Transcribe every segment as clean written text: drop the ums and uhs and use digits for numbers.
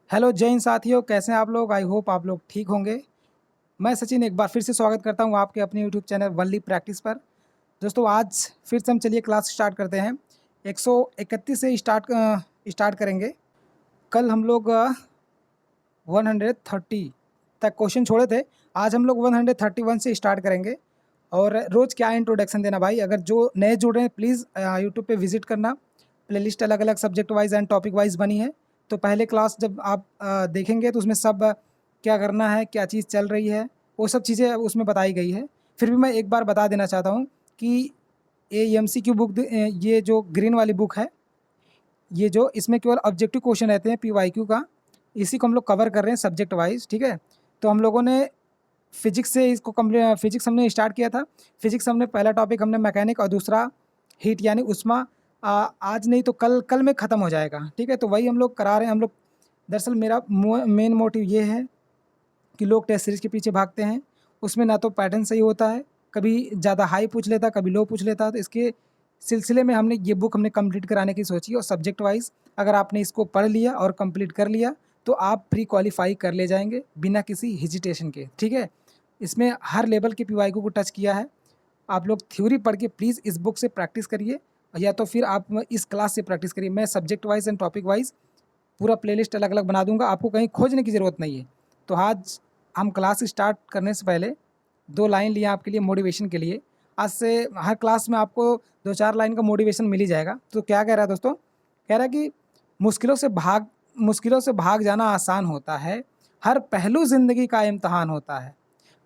Hello जय हिंद साथियों, कैसे हैं आप लोग। आई होप आप लोग ठीक होंगे। मैं सचिन एक बार फिर से स्वागत करता हूं आपके अपने यूट्यूब चैनल वनली प्रैक्टिस पर। दोस्तों आज फिर से हम चलिए क्लास स्टार्ट करते हैं। 131 से स्टार्ट करेंगे। कल हम लोग 130 तक क्वेश्चन छोड़े थे। आज हम लोग 131 से स्टार्ट करेंगे। और रोज़ क्या इंट्रोडक्शन देना भाई। अगर जो नए जुड़ रहे हैं प्लीज़ यूट्यूब पे विजिट करना। प्लेलिस्ट अलग अलग subject wise and topic wise बनी है। तो पहले क्लास जब आप देखेंगे तो उसमें सब क्या करना है, क्या चीज़ चल रही है, वो सब चीज़ें उसमें बताई गई है। फिर भी मैं एक बार बता देना चाहता हूँ कि MCQ बुक, ये जो ग्रीन वाली बुक है, ये जो इसमें केवल ऑब्जेक्टिव क्वेश्चन रहते हैं PYQ का, इसी को हम लोग कवर कर रहे हैं सब्जेक्ट वाइज। ठीक है, तो हम लोगों ने फिजिक्स से इसको कंप्लीट, फिजिक्स हमने स्टार्ट किया था। फिजिक्स हमने पहला टॉपिक हमने मैकेनिक और दूसरा हीट यानी उष्मा। आज नहीं तो कल कल में ख़त्म हो जाएगा। ठीक है, तो वही हम लोग करा रहे हैं। हम लोग दरअसल मेरा मेन मोटिव ये है कि लोग टेस्ट सीरीज के पीछे भागते हैं, उसमें ना तो पैटर्न सही होता है, कभी ज़्यादा हाई पूछ लेता, कभी लो पूछ लेता। तो इसके सिलसिले में हमने ये बुक हमने कंप्लीट कराने की सोची। और सब्जेक्ट वाइज अगर आपने इसको पढ़ लिया और कंप्लीट कर लिया तो आप प्री क्वालिफाई कर ले जाएंगे बिना किसी हिजिटेशन के। ठीक है, इसमें हर लेवल के PYQ को टच किया है। आप लोग थ्योरी पढ़ के प्लीज़ इस बुक से प्रैक्टिस करिए, या तो फिर आप इस क्लास से प्रैक्टिस करिए। मैं subject wise and topic wise पूरा प्लेलिस्ट अलग अलग बना दूंगा, आपको कहीं खोजने की ज़रूरत नहीं है। तो आज हम क्लास स्टार्ट करने से पहले 2 लाइन लिए आपके लिए मोटिवेशन के लिए। आज से हर क्लास में आपको 2-4 लाइन का मोटिवेशन मिल ही जाएगा। तो क्या कह रहा है दोस्तों, कह रहा है कि मुश्किलों से भाग जाना आसान होता है, हर पहलू ज़िंदगी का इम्तहान होता है।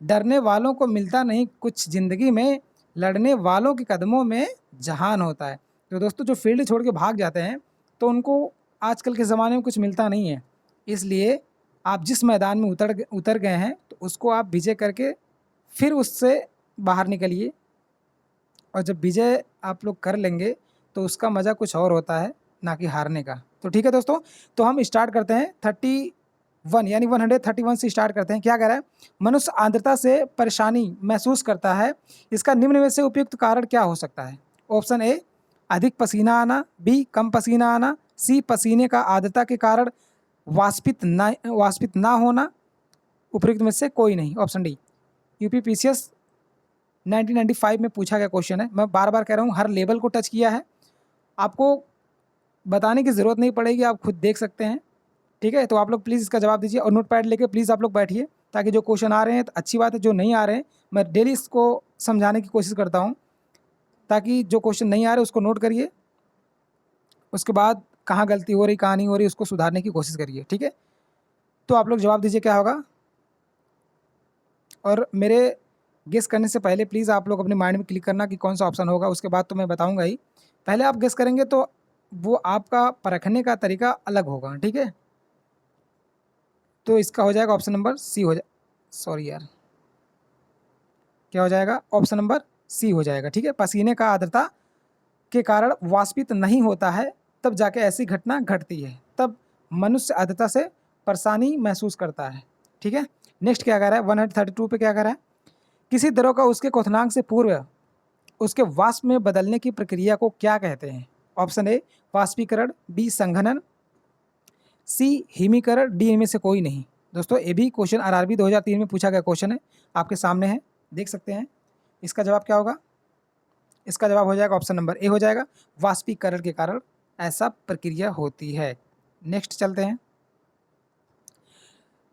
डरने वालों को मिलता नहीं कुछ ज़िंदगी में, लड़ने वालों के कदमों में जहान होता है। तो दोस्तों जो फील्ड छोड़ के भाग जाते हैं तो उनको आजकल के ज़माने में कुछ मिलता नहीं है। इसलिए आप जिस मैदान में उतर गए हैं तो उसको आप विजय करके फिर उससे बाहर निकलिए। और जब विजय आप लोग कर लेंगे तो उसका मज़ा कुछ और होता है, ना कि हारने का। तो ठीक है दोस्तों, तो हम स्टार्ट करते हैं 31 यानी 131 से स्टार्ट करते हैं। क्या कह रहा है, मनुष्य आर्द्रता से परेशानी महसूस करता है, इसका निम्न में से उपयुक्त कारण क्या हो सकता है। ऑप्शन ए अधिक पसीना आना, बी कम पसीना आना, सी पसीने का आर्द्रता के कारण वाष्पित ना होना, उपयुक्त में से कोई नहीं। Option D. UPPCS 1995 में पूछा गया क्वेश्चन है। मैं बार बार कह रहा हूँ, हर लेवल को टच किया है, आपको बताने की ज़रूरत नहीं पड़ेगी, आप खुद देख सकते हैं। ठीक है, तो आप लोग प्लीज़ इसका जवाब दीजिए और नोट पैड लेके प्लीज़ आप लोग बैठिए, ताकि जो क्वेश्चन आ रहे हैं तो अच्छी बात है, जो नहीं आ रहे हैं मैं डेली इसको समझाने की कोशिश करता हूँ, ताकि जो क्वेश्चन नहीं आ रहे उसको नोट करिए, उसके बाद कहाँ गलती हो रही कहाँ नहीं हो रही उसको सुधारने की कोशिश करिए। ठीक है, तो आप लोग जवाब दीजिए क्या होगा। और मेरे गेस करने से पहले प्लीज़ आप लोग अपने माइंड में क्लिक करना कि कौन सा ऑप्शन होगा, उसके बाद तो मैं बताऊंगा ही। पहले आप गेस करेंगे तो वो आपका परखने का तरीका अलग होगा। ठीक है, तो इसका हो जाएगा ऑप्शन नंबर सी हो जाए, सॉरी यार, क्या हो जाएगा, ऑप्शन नंबर सी हो जाएगा। ठीक है, पसीने का आर्द्रता के कारण वाष्पित नहीं होता है, तब जाके ऐसी घटना घटती है, तब मनुष्य आर्द्रता से परेशानी महसूस करता है। ठीक है, नेक्स्ट क्या कह रहा है, 132 पे क्या कह रहा है, किसी द्रव का उसके क्वथनांक से पूर्व उसके वाष्प में बदलने की प्रक्रिया को क्या कहते हैं। ऑप्शन ए वाष्पीकरण, बी संघनन, सी हिमीकरण, डी इनमें से कोई नहीं। दोस्तों ये भी क्वेश्चन RRB 2003 में पूछा गया क्वेश्चन है, आपके सामने है, देख सकते हैं। इसका जवाब क्या होगा, इसका जवाब हो जाएगा ऑप्शन नंबर ए हो जाएगा, वाष्पीकरण के कारण ऐसा प्रक्रिया होती है। नेक्स्ट चलते हैं,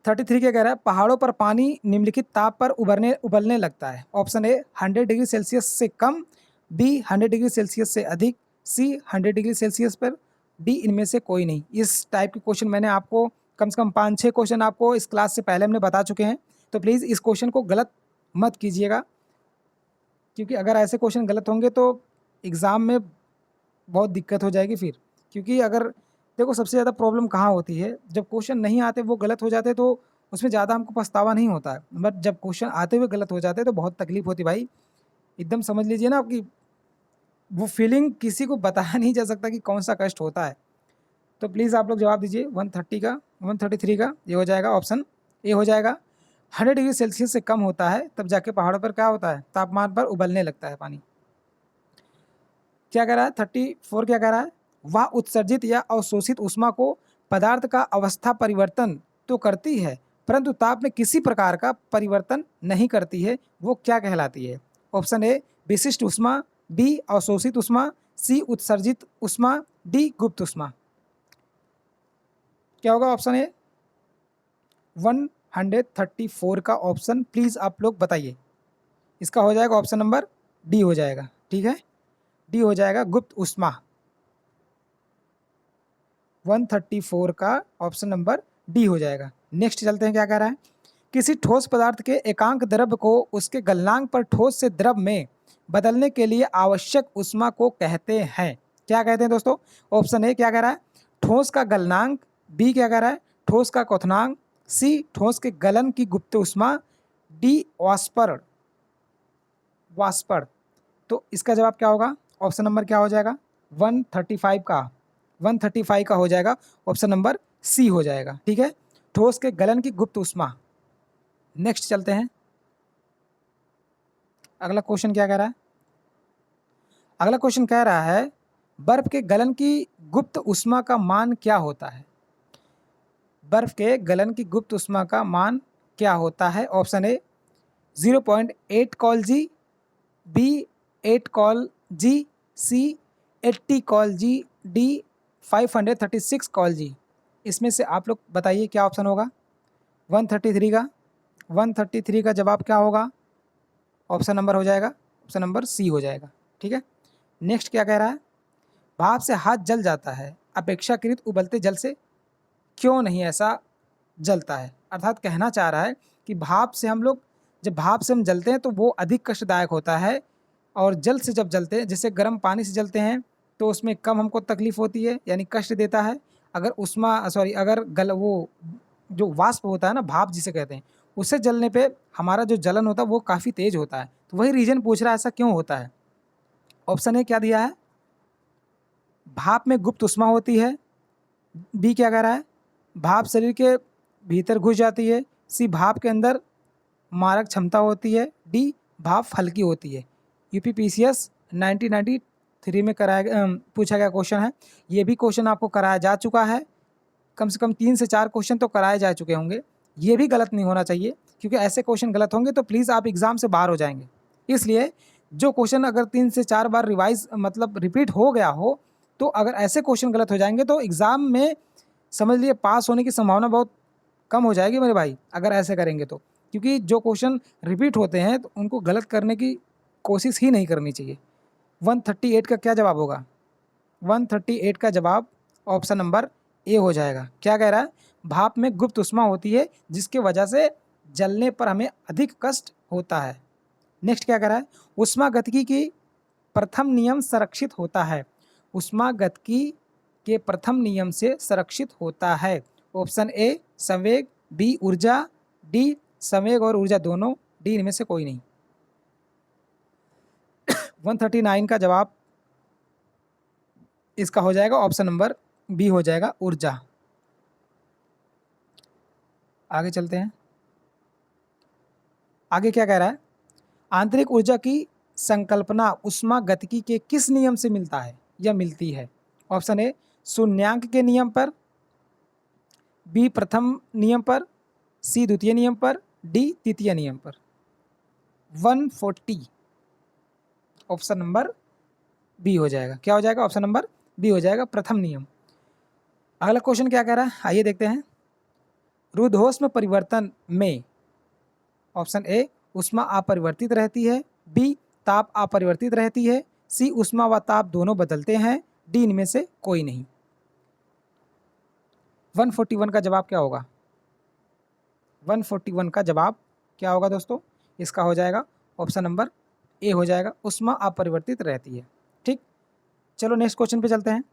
33 क्या कह रहा है, पहाड़ों पर पानी निम्नलिखित ताप पर उबलने लगता है। ऑप्शन ए 100 डिग्री सेल्सियस से कम, बी 100 डिग्री सेल्सियस से अधिक, सी 100 डिग्री सेल्सियस पर, डी इनमें से कोई नहीं। इस टाइप के क्वेश्चन मैंने आपको कम से कम 5-6 क्वेश्चन आपको इस क्लास से पहले हमने बता चुके हैं। तो प्लीज़ इस क्वेश्चन को गलत मत कीजिएगा, क्योंकि अगर ऐसे क्वेश्चन गलत होंगे तो एग्ज़ाम में बहुत दिक्कत हो जाएगी फिर। क्योंकि अगर देखो सबसे ज़्यादा प्रॉब्लम कहाँ होती है, जब क्वेश्चन नहीं आते वो गलत हो जाते तो उसमें ज़्यादा हमको पछतावा नहीं होता है, बट जब क्वेश्चन आते हुए गलत हो जाते तो बहुत तकलीफ होती भाई। एकदम समझ लीजिए ना, आपकी वो फीलिंग किसी को बताया नहीं जा सकता कि कौन सा कष्ट होता है। तो प्लीज़ आप लोग जवाब दीजिए 133 का, ये हो जाएगा ऑप्शन ए हो जाएगा। 100 डिग्री सेल्सियस से कम होता है तब जाके पहाड़ों पर क्या होता है, तापमान पर उबलने लगता है पानी। क्या कह रहा है 34 क्या कह रहा है, वह उत्सर्जित या अवशोषित ऊष्मा को पदार्थ का अवस्था परिवर्तन तो करती है परंतु ताप में किसी प्रकार का परिवर्तन नहीं करती है, वो क्या कहलाती है? ऑप्शन ए विशिष्ट ऊष्मा, बी अवशोषित ऊष्मा, सी उत्सर्जित ऊष्मा, डी गुप्त ऊष्मा। क्या होगा ऑप्शन ए? 134 का ऑप्शन प्लीज आप लोग बताइए। इसका हो जाएगा ऑप्शन नंबर डी हो जाएगा। ठीक है, डी हो जाएगा गुप्त ऊष्मा। 134 का ऑप्शन नंबर डी हो जाएगा। नेक्स्ट चलते हैं, क्या कह रहा है? किसी ठोस पदार्थ के एकांक द्रव्य को उसके गलनांक पर ठोस से द्रव में बदलने के लिए आवश्यक ऊष्मा को कहते हैं। क्या कहते हैं दोस्तों? ऑप्शन ए क्या कह रहा है? ठोस का गलनांक, बी क्या कह रहा है? ठोस का क्वथनांक, सी ठोस के गलन की गुप्त ऊष्मा, डी वाष्पण। वाष्पण। तो इसका जवाब क्या होगा? ऑप्शन नंबर क्या हो जाएगा? 135 का हो जाएगा ऑप्शन नंबर सी हो जाएगा। ठीक है, ठोस के गलन की गुप्त ऊष्मा। नेक्स्ट चलते हैं, अगला क्वेश्चन क्या कह रहा है? अगला क्वेश्चन कह रहा है बर्फ के गलन की गुप्त ऊष्मा का मान क्या होता है? बर्फ के गलन की गुप्त ऊष्मा का मान क्या होता है? Option A 0.8 cal g, B 8 cal g, C 80 cal g, D 536 cal g. इसमें से आप लोग बताइए क्या ऑप्शन होगा 133 का? 133 का जवाब क्या होगा? ऑप्शन नंबर हो जाएगा, ऑप्शन नंबर सी हो जाएगा। ठीक है, नेक्स्ट क्या कह रहा है? भाप से हाथ जल जाता है, अपेक्षाकृत उबलते जल से क्यों नहीं ऐसा जलता है? अर्थात कहना चाह रहा है कि भाप से हम लोग, जब भाप से हम जलते हैं तो वो अधिक कष्टदायक होता है, और जल से जब जलते हैं, जैसे गर्म पानी से जलते हैं तो उसमें कम हमको तकलीफ होती है, यानी कष्ट देता है। अगर अगर वो जो वाष्प होता है ना, भाप जिसे कहते हैं, उससे जलने पे हमारा जो जलन होता है वो काफ़ी तेज होता है। तो वही रीजन पूछ रहा है ऐसा क्यों होता है। ऑप्शन ए क्या दिया है? भाप में गुप्त ऊष्मा होती है, बी क्या कह रहा है? भाप शरीर के भीतर घुस जाती है, सी भाप के अंदर मारक क्षमता होती है, डी भाप हल्की होती है। यूपीपीसीएस 1993 में पूछा गया क्वेश्चन है। ये भी क्वेश्चन आपको कराया जा चुका है, कम से कम 3 से 4 क्वेश्चन तो कराए जा चुके होंगे। ये भी गलत नहीं होना चाहिए, क्योंकि ऐसे क्वेश्चन गलत होंगे तो प्लीज़ आप एग्ज़ाम से बाहर हो जाएंगे। इसलिए जो क्वेश्चन अगर 3 से 4 बार रिवाइज मतलब रिपीट हो गया हो, तो अगर ऐसे क्वेश्चन गलत हो जाएंगे तो एग्ज़ाम में समझ लिए पास होने की संभावना बहुत कम हो जाएगी मेरे भाई, अगर ऐसे करेंगे तो। क्योंकि जो क्वेश्चन रिपीट होते हैं तो उनको गलत करने की कोशिश ही नहीं करनी चाहिए। 138 का क्या जवाब होगा? 138 का जवाब ऑप्शन नंबर ए हो जाएगा। क्या कह रहा है? भाप में गुप्त ऊष्मा होती है जिसके वजह से जलने पर हमें अधिक कष्ट होता है। नेक्स्ट क्या कह रहा है? ऊष्मागतिकी की प्रथम नियम संरक्षित होता है। ऊष्मागतिकी के प्रथम नियम से संरक्षित होता है। ऑप्शन ए संवेग, बी ऊर्जा, डी संवेग और ऊर्जा दोनों, डी इनमें से कोई नहीं। 139 का जवाब इसका हो जाएगा ऑप्शन नंबर बी हो जाएगा, ऊर्जा। आगे चलते हैं, आगे क्या कह रहा है? आंतरिक ऊर्जा की संकल्पना ऊष्मागतिकी के किस नियम से मिलता है या मिलती है? ऑप्शन ए शून्यांक के नियम पर, बी प्रथम नियम पर, सी द्वितीय नियम पर, डी तृतीय नियम पर। 140 ऑप्शन नंबर बी हो जाएगा। क्या हो जाएगा? ऑप्शन नंबर बी हो जाएगा, प्रथम नियम। अगला क्वेश्चन क्या कह रहा है, आइए देखते हैं। रुद्धोष्म परिवर्तन में ऑप्शन ए ऊष्मा अपरिवर्तित रहती है, बी ताप अपरिवर्तित रहती है, सी ऊष्मा व ताप दोनों बदलते हैं, डी इनमें से कोई नहीं। 141 का जवाब क्या होगा? 141 का जवाब क्या होगा दोस्तों? इसका हो जाएगा ऑप्शन नंबर ए हो जाएगा, ऊष्मा अपरिवर्तित रहती है। ठीक, चलो नेक्स्ट क्वेश्चन पे चलते हैं।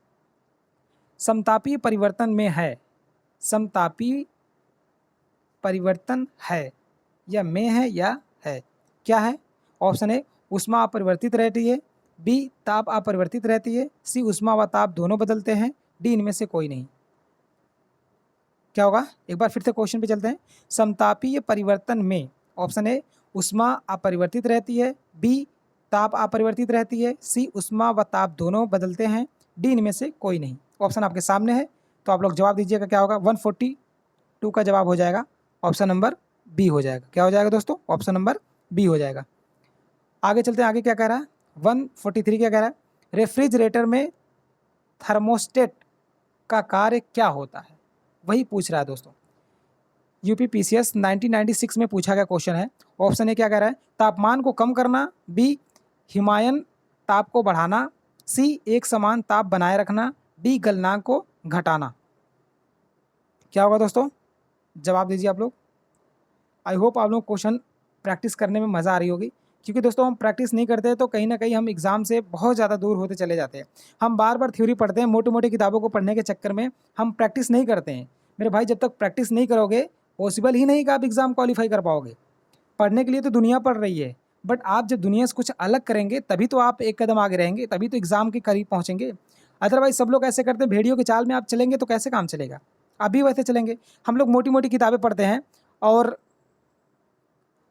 समतापीय परिवर्तन में है, समतापीय परिवर्तन है या में है या है, क्या है? ऑप्शन ए ऊष्मा अपरिवर्तित रहती है, बी ताप अपरिवर्तित रहती है, सी ऊष्मा व ताप दोनों बदलते हैं, डी इनमें से कोई नहीं। क्या होगा? एक बार फिर से क्वेश्चन पे चलते हैं। समतापीय परिवर्तन में ऑप्शन ए ऊष्मा अपरिवर्तित रहती है, बी ताप अपरिवर्तित रहती है, सी ऊष्मा व ताप दोनों बदलते हैं, डी इनमें से कोई नहीं। ऑप्शन आपके सामने है, तो आप लोग जवाब दीजिएगा क्या होगा, 142 का जवाब हो जाएगा ऑप्शन नंबर बी हो जाएगा। क्या हो जाएगा दोस्तों, ऑप्शन नंबर बी हो जाएगा। आगे चलते हैं, आगे क्या कह रहा है, 143 क्या कह रहा है, रेफ्रिजरेटर में थर्मोस्टेट का कार्य क्या होता है, वही पूछ रहा है दोस्तों। यूपीपीसीएस 1996 में पूछा गया क्वेश्चन है। ऑप्शन ए क्या कह रहा है, तापमान को कम करना, बी हिमायन ताप को बढ़ाना, सी एक समान ताप बनाए रखना, डी गलनांक को घटाना। क्या होगा दोस्तों, जवाब दीजिए आप लोग। आई होप आप लोग क्वेश्चन प्रैक्टिस करने में मज़ा आ रही होगी, क्योंकि दोस्तों हम प्रैक्टिस नहीं करते तो कहीं ना कहीं हम एग्ज़ाम से बहुत ज़्यादा दूर होते चले जाते हैं। हम बार बार थ्योरी पढ़ते हैं, मोटी मोटी किताबों को पढ़ने के चक्कर में हम प्रैक्टिस नहीं करते हैं। मेरे भाई, जब तक प्रैक्टिस नहीं करोगे पॉसिबल ही नहीं कि आप एग्ज़ाम क्वालिफाई कर पाओगे। पढ़ने के लिए तो दुनिया पढ़ रही है, बट आप जब दुनिया से कुछ अलग करेंगे तभी तो आप एक कदम आगे रहेंगे, तभी तो एग्ज़ाम के करीब पहुँचेंगे। अदरवाइज सब लोग ऐसे करते हैं, भेड़ियों के चाल में आप चलेंगे तो कैसे काम चलेगा। आप भी वैसे चलेंगे। हम लोग मोटी मोटी किताबें पढ़ते हैं, और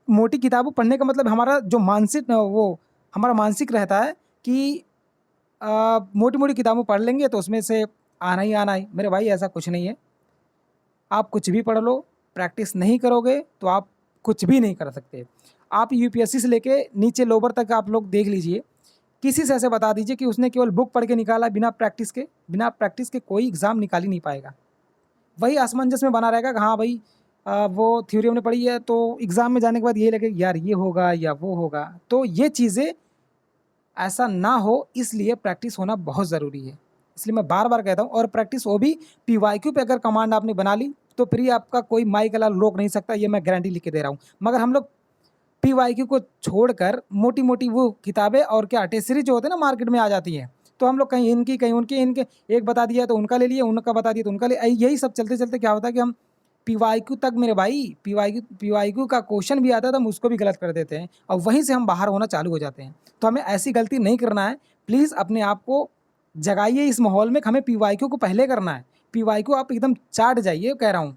मोटी किताबों पढ़ने का मतलब हमारा जो मानसिक वो हमारा मानसिक रहता है कि मोटी मोटी किताबें पढ़ लेंगे तो उसमें से आना ही आना है। मेरे भाई, ऐसा कुछ नहीं है। आप कुछ भी पढ़ लो, प्रैक्टिस नहीं करोगे तो आप कुछ भी नहीं कर सकते। आप यूपीएससी से लेके नीचे लोअर तक आप लोग देख लीजिए, किसी से ऐसे बता दीजिए कि उसने केवल बुक पढ़ के निकाला, बिना प्रैक्टिस के कोई एग्ज़ाम निकाल ही नहीं पाएगा। वही असमंजस में बना रहेगा कि हाँ भाई, वो थ्योरी हमने पढ़ी है, तो एग्ज़ाम में जाने के बाद ये लगे यार ये होगा या वो होगा। तो ये चीज़ें ऐसा ना हो, इसलिए प्रैक्टिस होना बहुत ज़रूरी है। इसलिए मैं बार बार कहता हूँ, और प्रैक्टिस वो भी पीवाईक्यू पे अगर कमांड आपने बना ली तो फिर ये आपका कोई माई कला रोक नहीं सकता, ये मैं गारंटी लिख के दे रहा हूँ। मगर हम लोग पीवाईक्यू को छोड़कर मोटी मोटी वो किताबें और क्या टेस्ट सीरीज जो होते हैं ना मार्केट में आ जाती हैं, तो हम लोग कहीं इनकी कहीं उनकी, इनके एक बता दिया तो उनका ले लिए, उनका बता दिया तो उनका ले, यही सब चलते चलते क्या होता है कि हम पीवाईक्यू तक, मेरे भाई, पीवाईक्यू का क्वेश्चन भी आता है तो हम उसको भी गलत कर देते हैं, और वहीं से हम बाहर होना चालू हो जाते हैं। तो हमें ऐसी गलती नहीं करना है। प्लीज़ अपने आप को जगाइए इस माहौल में कि हमें पीवाईक्यू को पहले करना है। पीवाईक्यू आप एकदम चाट जाइए, कह रहा हूँ।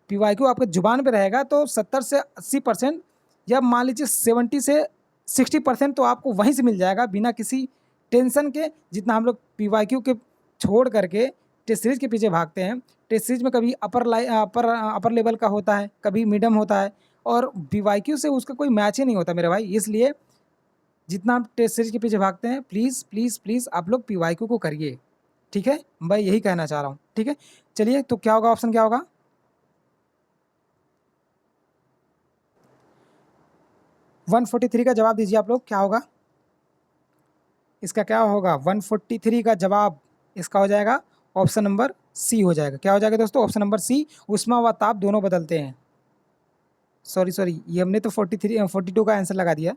पीवाईक्यू आपके जुबान पे रहेगा तो 70 से 80%, या मान लीजिए 70 से 60% तो आपको वहीं से मिल जाएगा, बिना किसी टेंशन के। जितना हम लोग पीवाईक्यू के छोड़ करके टेस्ट सीरीज के पीछे भागते हैं, टेस्ट सीरीज में कभी अपर लेवल का होता है, कभी मीडियम होता है, और पीवाईक्यू से उसका कोई मैच ही नहीं होता मेरे भाई। इसलिए जितना आप टेस्ट सीरीज के पीछे भागते हैं, प्लीज़ प्लीज़ प्लीज़ आप लोग पीवाईक्यू को करिए, ठीक है। मैं यही कहना चाह रहा हूँ, ठीक है। चलिए, तो क्या होगा, ऑप्शन क्या होगा, 143 का जवाब दीजिए आप लोग। क्या होगा इसका, क्या होगा 143 का जवाब, इसका हो जाएगा ऑप्शन नंबर सी हो जाएगा। क्या हो जाएगा दोस्तों, ऑप्शन नंबर सी। उष्मा व ताप दोनों बदलते हैं। सॉरी, ये हमने तो 42 का आंसर लगा दिया।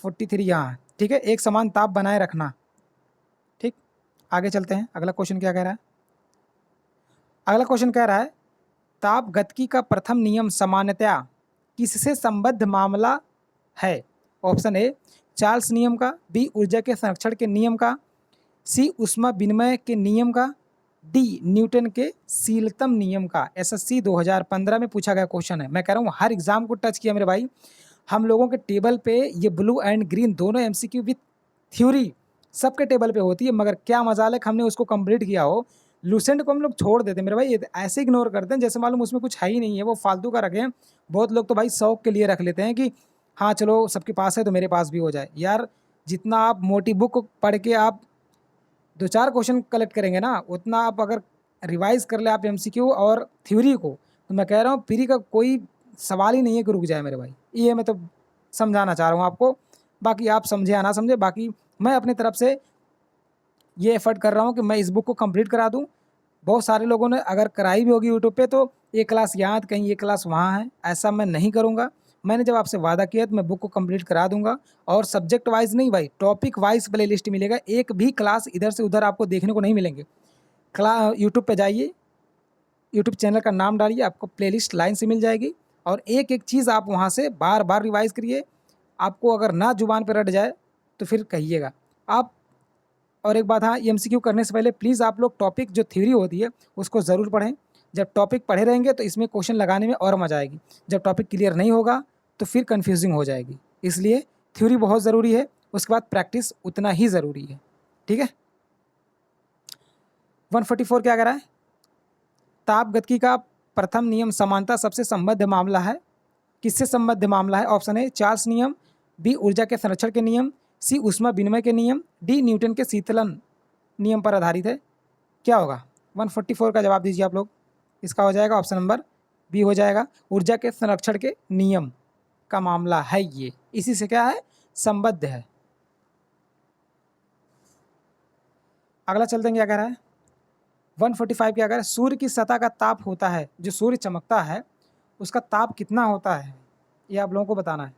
43 यहाँ, ठीक है। एक समान ताप बनाए रखना, ठीक। आगे चलते हैं, अगला क्वेश्चन क्या कह रहा है। अगला क्वेश्चन कह रहा है, ताप गतिकी का प्रथम नियम सामान्यतया किससे संबद्ध मामला है। ऑप्शन ए चार्ल्स नियम का, बी ऊर्जा के संरक्षण के नियम का, सी ऊष्मा विनिमय के नियम का, डी न्यूटन के शीलतम नियम का। एसएससी 2015 में पूछा गया क्वेश्चन है। मैं कह रहा हूँ हर एग्जाम को टच किया मेरे भाई। हम लोगों के टेबल पे ये ब्लू एंड ग्रीन दोनों एमसीक्यू विथ थ्योरी सबके टेबल पे होती है, मगर क्या मजाल है कि हमने उसको कंप्लीट किया हो। लूसेंट को हम लोग छोड़ देते हैं मेरे भाई, ये ऐसे इग्नोर करते हैं जैसे मालूम उसमें कुछ है ही नहीं है, वो फालतू का रखें। बहुत लोग तो भाई शौक के लिए रख लेते हैं कि हाँ चलो सबके पास है तो मेरे पास भी हो जाए। यार, जितना आप मोटी बुक पढ़ के आप 2-4 क्वेश्चन कलेक्ट करेंगे ना, उतना आप अगर रिवाइज कर ले आप एमसीक्यू और थ्योरी को, तो मैं कह रहा हूँ फ्री का कोई सवाल ही नहीं है कि रुक जाए मेरे भाई। ये मैं तो समझाना चाह रहा हूँ आपको। बाकी आप समझे या ना समझे, बाकी मैं अपनी तरफ से ये एफर्ट कर रहा हूँ कि मैं इस बुक को कंप्लीट करा दूँ। बहुत सारे लोगों ने अगर कराई भी होगी यूट्यूब पे तो एक क्लास यहाँ तो कहीं एक क्लास वहाँ है, ऐसा मैं नहीं करूँगा। मैंने जब आपसे वादा किया तो मैं बुक को कंप्लीट करा दूंगा, और सब्जेक्ट वाइज नहीं भाई, टॉपिक वाइज प्ले लिस्ट मिलेगा। एक भी क्लास इधर से उधर आपको देखने को नहीं मिलेंगे। यूट्यूब पे जाइए, यूट्यूब चैनल का नाम डालिए, आपको प्लेलिस्ट लाइन से मिल जाएगी, और एक एक चीज़ आप वहाँ से बार बार रिवाइज करिए। आपको अगर ना जुबान पर रट जाए तो फिर कहिएगा आप। और एक बात, हाँ, एमसीक्यू करने से पहले प्लीज़ आप लोग टॉपिक जो थ्योरी होती है उसको ज़रूर पढ़ें। जब टॉपिक पढ़े रहेंगे तो इसमें क्वेश्चन लगाने में और मजा आएगी। जब टॉपिक क्लियर नहीं होगा तो फिर कन्फ्यूजिंग हो जाएगी। इसलिए थ्योरी बहुत ज़रूरी है, उसके बाद प्रैक्टिस उतना ही ज़रूरी है, ठीक है। 144 क्या कह रहा है, तापगतिकी का प्रथम नियम समानता सबसे संबद्ध मामला है। किससे संबद्ध मामला है? ऑप्शन ए चार्ल्स नियम, बी ऊर्जा के संरक्षण के नियम, सी ऊष्मा विनिमय के नियम, डी न्यूटन के शीतलन नियम पर आधारित है। क्या होगा? 144 का जवाब दीजिए आप लोग। इसका हो जाएगा ऑप्शन नंबर बी हो जाएगा, ऊर्जा के संरक्षण के नियम का मामला है ये, इसी से क्या है? संबद्ध है। अगला चलते हैं, क्या कह रहा है? 145 क्या कह रहा है? सूर्य की सतह का ताप होता है, जो सूर्य चमकता है उसका ताप कितना होता है, ये आप लोगों को बताना है।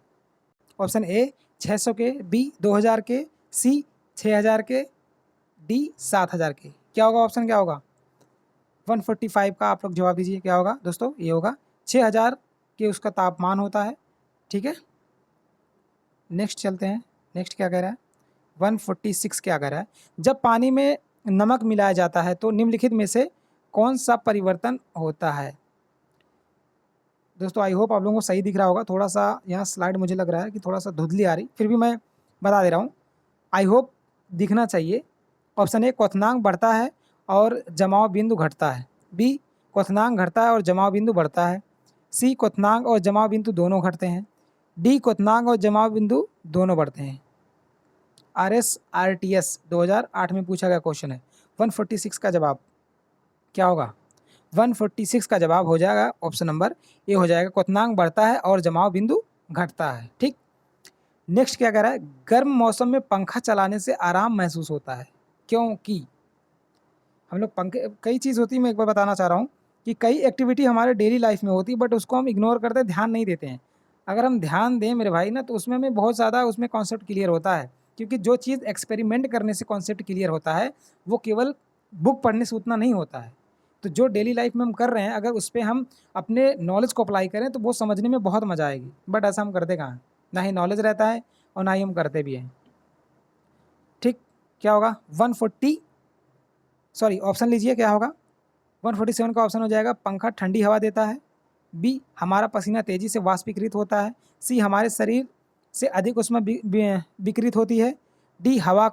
ऑप्शन ए 600 के, बी 2000 के, सी 6000 के, डी 7000 के। क्या होगा? ऑप्शन क्या होगा? 145 का आप लोग जवाब दीजिए। क्या होगा दोस्तों? ये होगा 6000 के उसका तापमान होता है। ठीक है, नेक्स्ट चलते हैं। नेक्स्ट क्या कह रहा है? 146 क्या कह रहा है? जब पानी में नमक मिलाया जाता है तो निम्नलिखित में से कौन सा परिवर्तन होता है? दोस्तों आई होप आप लोगों को सही दिख रहा होगा। थोड़ा सा यहाँ स्लाइड मुझे लग रहा है कि थोड़ा सा धुंधली आ रही, फिर भी मैं बता दे रहा हूँ। आई होप दिखना चाहिए। ऑप्शन ए क्वथनांक बढ़ता है और जमाव बिंदु घटता है, बी क्वथनांक घटता है और जमाव बिंदु बढ़ता है, सी क्वथनांक और जमाव बिंदु दोनों घटते हैं, डी क्वथनांक और जमाव बिंदु दोनों बढ़ते हैं। RSRTS 2008 में पूछा गया क्वेश्चन है। 146 का जवाब क्या होगा? 146 का जवाब हो जाएगा ऑप्शन नंबर ए हो जाएगा, क्वथनांक बढ़ता है और जमाव बिंदु घटता है। ठीक, नेक्स्ट क्या कह रहा है? गर्म मौसम में पंखा चलाने से आराम महसूस होता है, क्योंकि हम लोग पंखे, कई चीज़ होती है, मैं एक बार बताना चाह रहा हूँ कि कई एक्टिविटी हमारे डेली लाइफ में होती है बट उसको हम इग्नोर करते हैं, ध्यान नहीं देते हैं। अगर हम ध्यान दें मेरे भाई ना, तो उसमें हमें बहुत ज़्यादा उसमें कॉन्सेप्ट क्लियर होता है, क्योंकि जो चीज़ एक्सपेरिमेंट करने से कॉन्सेप्ट क्लियर होता है वो केवल बुक पढ़ने से उतना नहीं होता है। तो जो डेली लाइफ में हम कर रहे हैं, अगर उस पर हम अपने नॉलेज को अप्लाई करें तो वो समझने में बहुत मज़ा आएगी, बट ऐसा हम करते कहाँ? ना ही नॉलेज रहता है और ना ही हम करते भी हैं। ठीक, क्या होगा? 140 सॉरी ऑप्शन लीजिए, क्या होगा? 147 का ऑप्शन हो जाएगा, पंखा ठंडी हवा देता है, बी हमारा पसीना तेजी से वाष्पीकृत होता है, सी हमारे शरीर से अधिक ऊष्मा विकृत होती है, डी हवा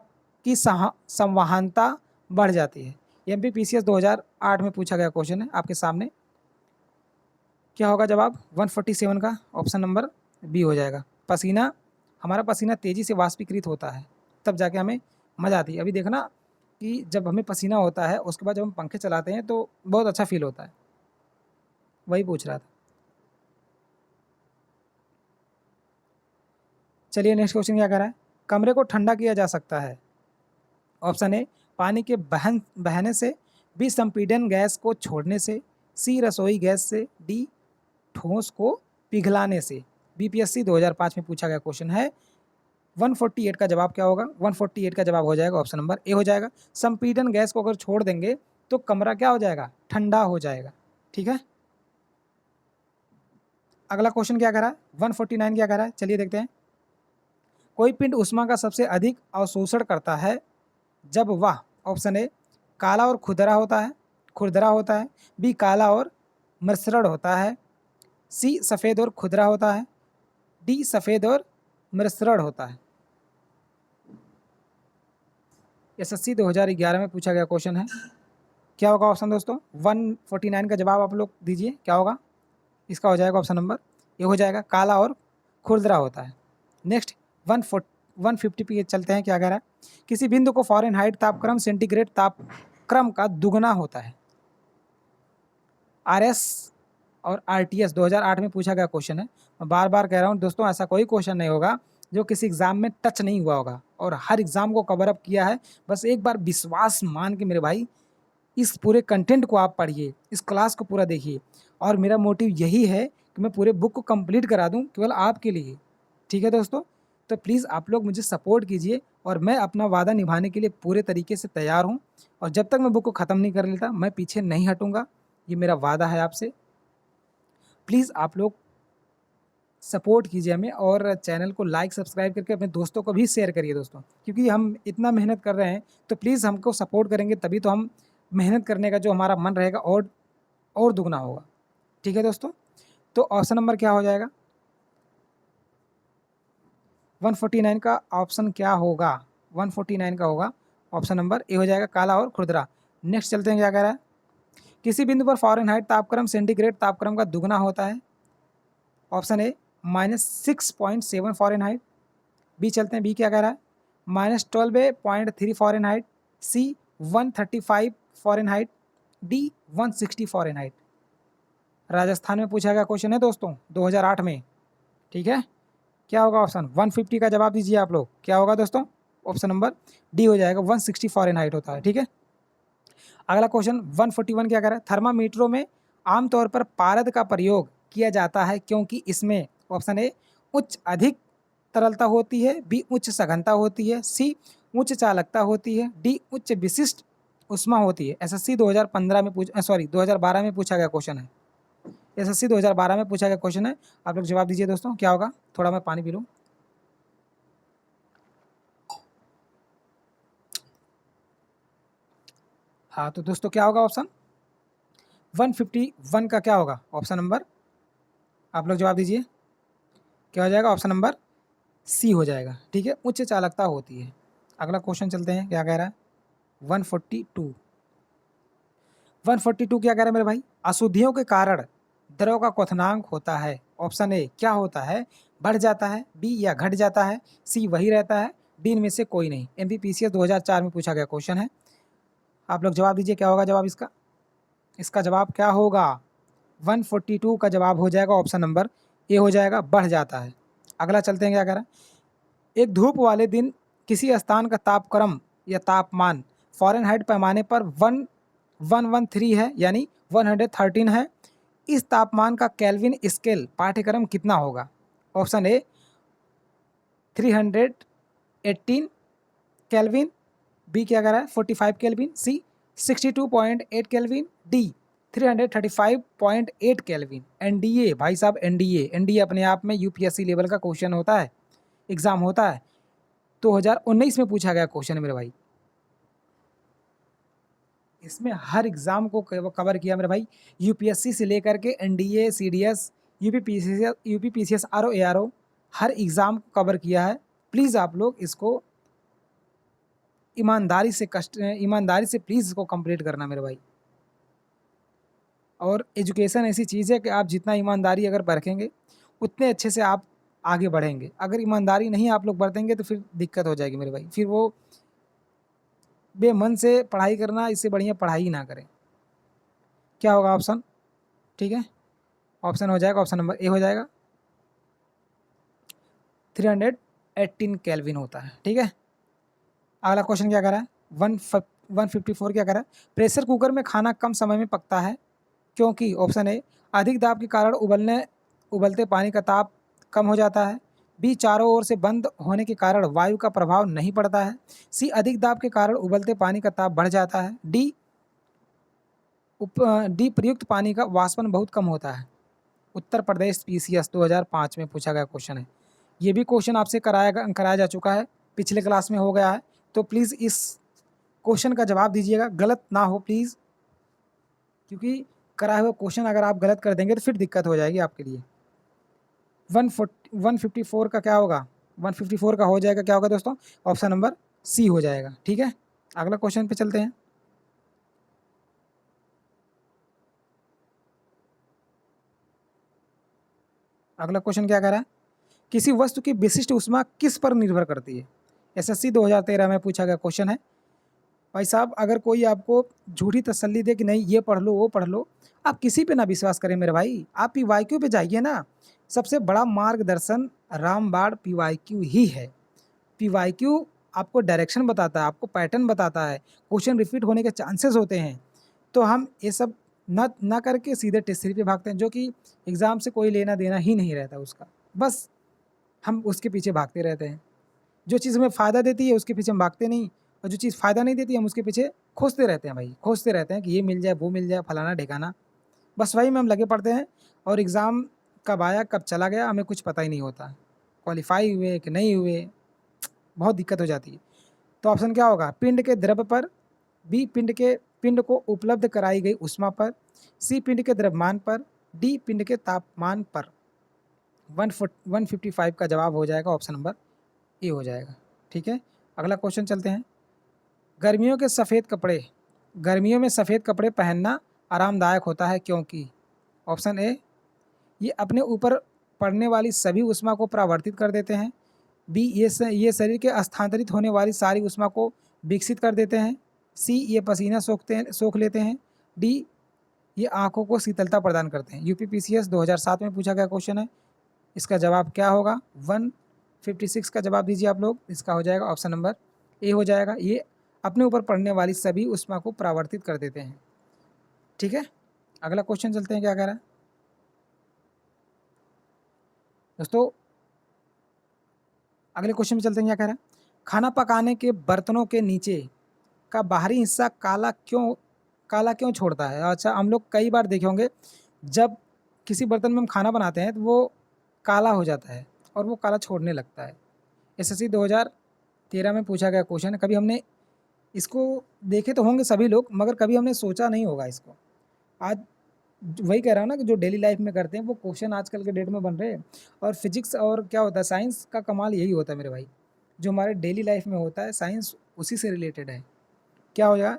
की संवहनता बढ़ जाती है। MPPCS 2008 में पूछा गया क्वेश्चन है आपके सामने। क्या होगा जवाब 147 का? ऑप्शन नंबर बी हो जाएगा, पसीना, हमारा पसीना तेजी से वाष्पीकृत होता है, तब जाके हमें मज़ा आती है। अभी देखना कि जब हमें पसीना होता है उसके बाद जब हम पंखे चलाते हैं तो बहुत अच्छा फील होता है, वही पूछ रहा था। चलिए नेक्स्ट क्वेश्चन क्या कह रहा है? कमरे को ठंडा किया जा सकता है। ऑप्शन ए पानी के बहने से, बी संपीडन गैस को छोड़ने से, सी रसोई गैस से, डी ठोस को पिघलाने से। BPSC 2005 में पूछा गया क्वेश्चन है। 148 का जवाब क्या होगा? 148 का जवाब हो जाएगा ऑप्शन नंबर ए हो जाएगा, संपीडन गैस को अगर छोड़ देंगे तो कमरा क्या हो जाएगा? ठंडा हो जाएगा। ठीक है, अगला क्वेश्चन क्या कह रहा है? 149 क्या कह रहा है? चलिए देखते हैं। कोई पिंड ऊष्मा का सबसे अधिक अवशोषण करता है जब वह, ऑप्शन ए काला और खुरदरा होता है, बी काला और मृसरण होता है, सी सफ़ेद और खुरदरा होता है, डी सफ़ेद और मृसरण होता है। SSC 2011 में पूछा गया क्वेश्चन है। क्या होगा ऑप्शन दोस्तों? 149 का जवाब आप लोग दीजिए, क्या होगा? इसका हो जाएगा ऑप्शन नंबर ये हो जाएगा, काला और खुरदरा होता है। नेक्स्ट 150 पे चलते हैं। क्या कह रहा है? किसी बिंदु को फ़ारेनहाइट तापक्रम सेंटीग्रेड तापक्रम का दुगना होता है। RS और RTS 2008 में पूछा गया क्वेश्चन है। मैं बार बार कह रहा हूँ दोस्तों, ऐसा कोई क्वेश्चन नहीं होगा जो किसी एग्ज़ाम में टच नहीं हुआ होगा, और हर एग्ज़ाम को कवर अप किया है। बस एक बार विश्वास मान के मेरे भाई इस पूरे कंटेंट को आप पढ़िए, इस क्लास को पूरा देखिए, और मेरा मोटिव यही है कि मैं पूरे बुक को कंप्लीट करा दूं केवल आपके लिए। ठीक है दोस्तों, तो प्लीज़ आप लोग मुझे सपोर्ट कीजिए, और मैं अपना वादा निभाने के लिए पूरे तरीके से तैयार हूं, और जब तक मैं बुक को ख़त्म नहीं कर लेता मैं पीछे नहीं हटूँगा, ये मेरा वादा है आपसे। प्लीज़ आप लोग सपोर्ट कीजिए हमें, और चैनल को लाइक सब्सक्राइब करके अपने दोस्तों को भी शेयर करिए दोस्तों, क्योंकि हम इतना मेहनत कर रहे हैं तो प्लीज़ हमको सपोर्ट करेंगे तभी तो हम मेहनत करने का जो हमारा मन रहेगा और दुगना होगा। ठीक है दोस्तों, तो ऑप्शन नंबर क्या हो जाएगा? 149 का ऑप्शन क्या होगा? 149 का होगा ऑप्शन नंबर ए हो जाएगा, काला और खुरदरा। नेक्स्ट चलते हैं, क्या कह रहा है? किसी बिंदु पर फ़ारेनहाइट तापक्रम सेंटीग्रेड तापक्रम का दुगना होता है। ऑप्शन ए -6.7 फ़ारेनहाइट। बी चलते हैं, बी क्या कह रहा है, -12.3 Fahrenheit. C 135 Fahrenheit. D 160 Fahrenheit. Rajasthan में पूछा गया क्वेश्चन है दोस्तों 2008 में, ठीक है। क्या होगा ऑप्शन 150 का जवाब दीजिए आप लोग, क्या होगा दोस्तों, ऑप्शन नंबर डी हो जाएगा, 160 फ़ारेनहाइट होता है, ठीक है। अगला क्वेश्चन 141 क्या कह रहा है, थर्मामीटरों में आमतौर पर पारद का प्रयोग किया जाता है क्योंकि इसमें ऑप्शन ए उच्च अधिक तरलता होती है, बी उच्च सघनता होती है, सी उच्च चालकता होती है, डी उच्च विशिष्ट उष्मा होती है। एसएससी 2015 में 2012 में पूछा गया क्वेश्चन है। एसएससी 2012 में पूछा गया क्वेश्चन है। आप लोग जवाब दीजिए दोस्तों, क्या होगा, थोड़ा मैं पानी पी लूँ। हाँ तो दोस्तों क्या होगा ऑप्शन 151 का क्या होगा, ऑप्शन नंबर, आप लोग जवाब दीजिए, क्या हो जाएगा, ऑप्शन नंबर सी हो जाएगा, ठीक है, उच्च चालकता होती है। अगला क्वेश्चन चलते हैं, क्या कह रहा है 142 क्या कह रहा है मेरे भाई, अशुद्धियों के कारण द्रव का क्वथनांक होता है। ऑप्शन ए क्या होता है, बढ़ जाता है, बी या घट जाता है, सी वही रहता है, डी इनमें से कोई नहीं। एमपीपीसीएस 2004 में पूछा गया क्वेश्चन है। आप लोग जवाब दीजिए, क्या होगा जवाब इसका, इसका जवाब क्या होगा, 142 का जवाब हो जाएगा ऑप्शन नंबर ए हो जाएगा, बढ़ जाता है। अगला चलते हैं, क्या कह रहा है, एक धूप वाले दिन किसी स्थान का तापक्रम या तापमान फ़ारेनहाइट पैमाने पर 113 है, यानी 113 है। इस तापमान का केल्विन स्केल पाठ्यक्रम कितना होगा। ऑप्शन ए 318 केल्विन, बी क्या कह रहा है 45 केल्विन, सी 62.8 केल्विन, डी 335.8 केल्विन। एनडीए भाई साहब, एनडीए अपने आप में यूपीएससी लेवल का क्वेश्चन होता है, एग्जाम होता है। 2019 में पूछा गया क्वेश्चन है मेरे भाई, इसमें हर एग्जाम को कवर किया मेरे भाई, यूपीएससी से लेकर के NDA, CDS, UPPCS, RO, ARO, हर एग्जाम को कवर किया है। प्लीज़ आप लोग इसको ईमानदारी से प्लीज़ इसको कंप्लीट करना मेरे भाई। और एजुकेशन ऐसी चीज़ है कि आप जितना ईमानदारी अगर बरतेंगे उतने अच्छे से आप आगे बढ़ेंगे। अगर ईमानदारी नहीं आप लोग बरतेंगे तो फिर दिक्कत हो जाएगी मेरे भाई, फिर वो बेमन से पढ़ाई करना, इससे बढ़िया पढ़ाई ही ना करें। क्या होगा ऑप्शन, ठीक है, ऑप्शन हो जाएगा, ऑप्शन नंबर ए हो जाएगा, 318 केल्विन होता है, ठीक है। अगला क्वेश्चन क्या कर रहा है 154 क्या कर रहा है, प्रेशर कुकर में खाना कम समय में पकता है क्योंकि ऑप्शन ए अधिक दाब के कारण उबलते पानी का ताप कम हो जाता है, बी चारों ओर से बंद होने के कारण वायु का प्रभाव नहीं पड़ता है, सी अधिक दाब के कारण उबलते पानी का ताप बढ़ जाता है, डी प्रयुक्त पानी का वाष्पन बहुत कम होता है। उत्तर प्रदेश पीसीएस 2005 में पूछा गया क्वेश्चन है। ये भी क्वेश्चन आपसे कराया जा चुका है, पिछले क्लास में हो गया है, तो प्लीज़ इस क्वेश्चन का जवाब दीजिएगा, गलत ना हो प्लीज़, क्योंकि कराया हुआ क्वेश्चन अगर आप गलत कर देंगे तो फिर दिक्कत हो जाएगी आपके लिए। 154 का क्या होगा, 154 का हो जाएगा, क्या होगा दोस्तों, ऑप्शन नंबर सी हो जाएगा, ठीक है। अगला क्वेश्चन पे चलते हैं। अगला क्वेश्चन क्या कह रहा है, किसी वस्तु की विशिष्ट ऊष्मा किस पर निर्भर करती है। एसएससी 2013 में पूछा गया क्वेश्चन है। भाई साहब अगर कोई आपको झूठी तसल्ली दे कि नहीं ये पढ़ लो वो पढ़ लो, आप किसी पे ना विश्वास करें मेरे भाई, आप पीवाईक्यू पे जाइए ना। सबसे बड़ा मार्गदर्शन रामबाण पीवाईक्यू ही है। पीवाईक्यू आपको डायरेक्शन बताता है, आपको पैटर्न बताता है, क्वेश्चन रिपीट होने के चांसेस होते हैं। तो हम ये सब ना करके सीधे टेस्ट सीरीज पे भागते हैं, जो कि एग्ज़ाम से कोई लेना देना ही नहीं रहता उसका, बस हम उसके पीछे भागते रहते हैं। जो चीज़ हमें फ़ायदा देती है उसके पीछे हम भागते नहीं, और जो चीज़ फ़ायदा नहीं देती हम उसके पीछे खोजते रहते हैं भाई, खोजते रहते हैं कि ये मिल जाए वो मिल जाए फलाना ढिकाना, बस वही में हम लगे पड़ते हैं। और एग्ज़ाम कब आया कब चला गया हमें कुछ पता ही नहीं होता, क्वालिफाई हुए कि नहीं हुए, बहुत दिक्कत हो जाती है। तो ऑप्शन क्या होगा, पिंड के द्रव्य पर, बी पिंड को उपलब्ध कराई गई ऊष्मा पर, सी पिंड के द्रव्यमान पर, डी पिंड के तापमान पर। 155 का जवाब हो जाएगा ऑप्शन नंबर ए हो जाएगा, ठीक है। अगला क्वेश्चन चलते हैं। गर्मियों में सफ़ेद कपड़े पहनना आरामदायक होता है क्योंकि ऑप्शन ए, ये अपने ऊपर पड़ने वाली सभी ऊष्मा को परावर्तित कर देते हैं। बी, ये शरीर के स्थानांतरित होने वाली सारी ऊष्मा को विकसित कर देते हैं। सी, ये पसीना सोख लेते हैं। डी, ये आंखों को शीतलता प्रदान करते हैं। यूपीपीसीएस 2007 में पूछा गया क्वेश्चन है। इसका जवाब क्या होगा? 156 का जवाब दीजिए आप लोग। इसका हो जाएगा ऑप्शन नंबर ए हो जाएगा। ये अपने ऊपर पड़ने वाली सभी ऊष्मा को परावर्तित कर देते हैं। ठीक है, अगला क्वेश्चन चलते हैं, क्या कह रहा है दोस्तों? अगले क्वेश्चन में चलते हैं, क्या कह रहा है? खाना पकाने के बर्तनों के नीचे का बाहरी हिस्सा काला क्यों छोड़ता है? अच्छा, हम लोग कई बार देखे होंगे जब किसी बर्तन में हम खाना बनाते हैं तो वो काला हो जाता है और वो काला छोड़ने लगता है। एसएससी 2013 में पूछा गया क्वेश्चन है। कभी हमने इसको देखे तो होंगे सभी लोग, मगर कभी हमने सोचा नहीं होगा इसको। आज वही कह रहा हूँ ना कि जो डेली लाइफ में करते हैं वो क्वेश्चन आजकल के डेट में बन रहे हैं। और फिजिक्स और क्या होता है, साइंस का कमाल यही होता है मेरे भाई, जो हमारे डेली लाइफ में होता है साइंस उसी से रिलेटेड है। क्या हो जाए?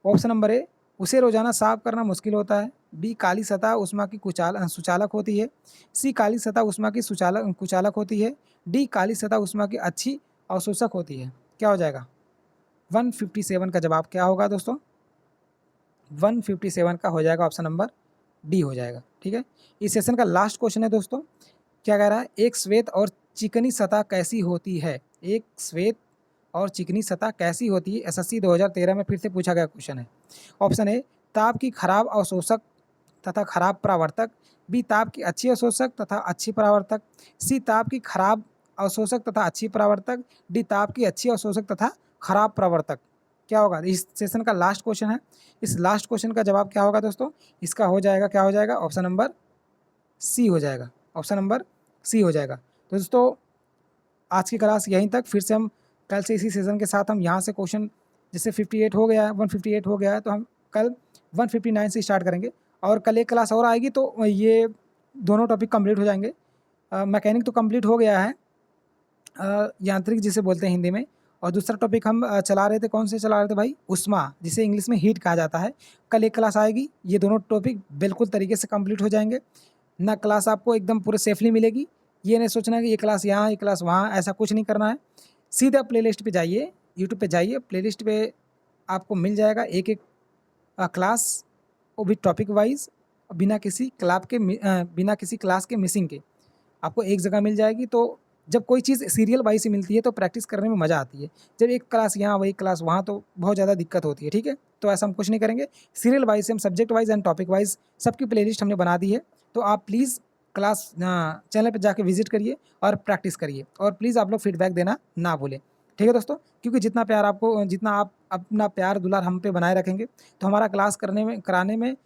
ऑप्शन नंबर ए, उसे रोजाना साफ करना मुश्किल होता है। बी, काली सतह उष्मा की सुचालक होती है। सी, काली सतह उष्मा की कुचालक होती है। डी, काली सतह उष्मा की अच्छी अवशोषक होती है। क्या हो जाएगा? 157 का जवाब क्या होगा दोस्तों? 157 का हो जाएगा ऑप्शन नंबर डी हो जाएगा। ठीक है, इस सेशन का लास्ट क्वेश्चन है दोस्तों। क्या कह रहा है? एक श्वेत और चिकनी सतह कैसी होती है? एक श्वेत और चिकनी सतह कैसी होती है? एसएससी 2013 में फिर से पूछा गया क्वेश्चन है। ऑप्शन ए, ताप की खराब अवशोषक तथा खराब परावर्तक। बी, ताप की अच्छी अवशोषक तथा अच्छी परावर्तक। सी, ताप की खराब अवशोषक तथा अच्छी परावर्तक। डी, ताप की अच्छी अवशोषक तथा खराब परावर्तक। क्या होगा? इस सेशन का लास्ट क्वेश्चन है। इस लास्ट क्वेश्चन का जवाब क्या होगा दोस्तों? इसका हो जाएगा, क्या हो जाएगा? ऑप्शन नंबर सी हो जाएगा। ऑप्शन नंबर सी हो जाएगा। तो दोस्तों आज की क्लास यहीं तक। फिर से हम कल से इसी सेशन के साथ हम यहाँ से क्वेश्चन, जैसे 58 हो गया है, 158 हो गया है, तो हम कल 159 से स्टार्ट करेंगे। और कल एक क्लास और आएगी तो ये दोनों टॉपिक कंप्लीट हो जाएंगे। मैकेनिक तो कंप्लीट हो गया है, यांत्रिक जिसे बोलते हैं हिंदी में। और दूसरा टॉपिक हम चला रहे थे, कौन से चला रहे थे भाई? उष्मा, जिसे इंग्लिश में हीट कहा जाता है। कल एक क्लास आएगी, ये दोनों टॉपिक बिल्कुल तरीके से कंप्लीट हो जाएंगे ना। क्लास आपको एकदम पूरे सेफली मिलेगी। ये नहीं सोचना कि ये क्लास यहाँ, ये क्लास वहाँ, ऐसा कुछ नहीं करना है। सीधा प्लेलिस्ट पे जाइए, यूट्यूब पे जाइए, प्लेलिस्ट पे आपको मिल जाएगा एक एक क्लास, वो भी टॉपिक वाइज, बिना किसी क्लास के मिसिंग के आपको एक जगह मिल जाएगी। तो जब कोई चीज़ सीरियल वाइज से मिलती है तो प्रैक्टिस करने में मज़ा आती है। जब एक क्लास यहाँ, वही क्लास वहाँ, तो बहुत ज़्यादा दिक्कत होती है। ठीक है, तो ऐसा हम कुछ नहीं करेंगे। सीरियल वाइज से हम subject wise and topic wise सबकी प्लेलिस्ट हमने बना दी है। तो आप प्लीज़ क्लास चैनल पे जाके विजिट करिए और प्रैक्टिस करिए। और प्लीज़ आप लोग फीडबैक देना ना भूलें। ठीक है दोस्तों, क्योंकि जितना आप अपना प्यार दुलार हम पे बनाए रखेंगे तो हमारा क्लास कराने में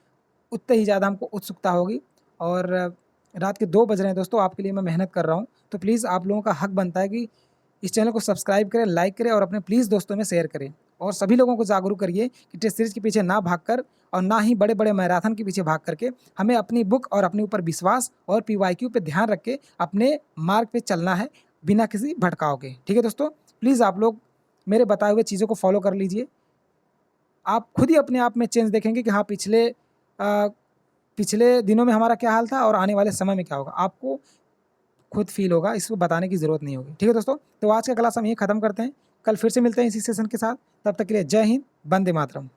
उतने ही ज़्यादा हमको उत्सुकता होगी। और रात के 2 बज रहे हैं दोस्तों, आपके लिए मैं मेहनत कर रहा हूँ। तो प्लीज़ आप लोगों का हक बनता है कि इस चैनल को सब्सक्राइब करें, लाइक करें और अपने प्लीज़ दोस्तों में शेयर करें। और सभी लोगों को जागरूक करिए कि टेस्ट सीरीज़ के पीछे ना भागकर और ना ही बड़े बड़े मैराथन के पीछे भाग करके हमें अपनी बुक और अपने ऊपर विश्वास और पीवाईक्यू पे ध्यान रख के अपने मार्ग पे चलना है, बिना किसी भटकाव के। ठीक है दोस्तों, प्लीज़ आप लोग मेरे बताए हुए चीज़ों को फॉलो कर लीजिए। आप खुद ही अपने आप में चेंज देखेंगे कि हाँ, पिछले दिनों में हमारा क्या हाल था और आने वाले समय में क्या होगा, आपको खुद फील होगा। इसको बताने की ज़रूरत नहीं होगी। ठीक है दोस्तों, तो आज का क्लास हम यहीं ख़त्म करते हैं। कल फिर से मिलते हैं इसी सेशन के साथ। तब तक के लिए जय हिंद, वंदे मातरम।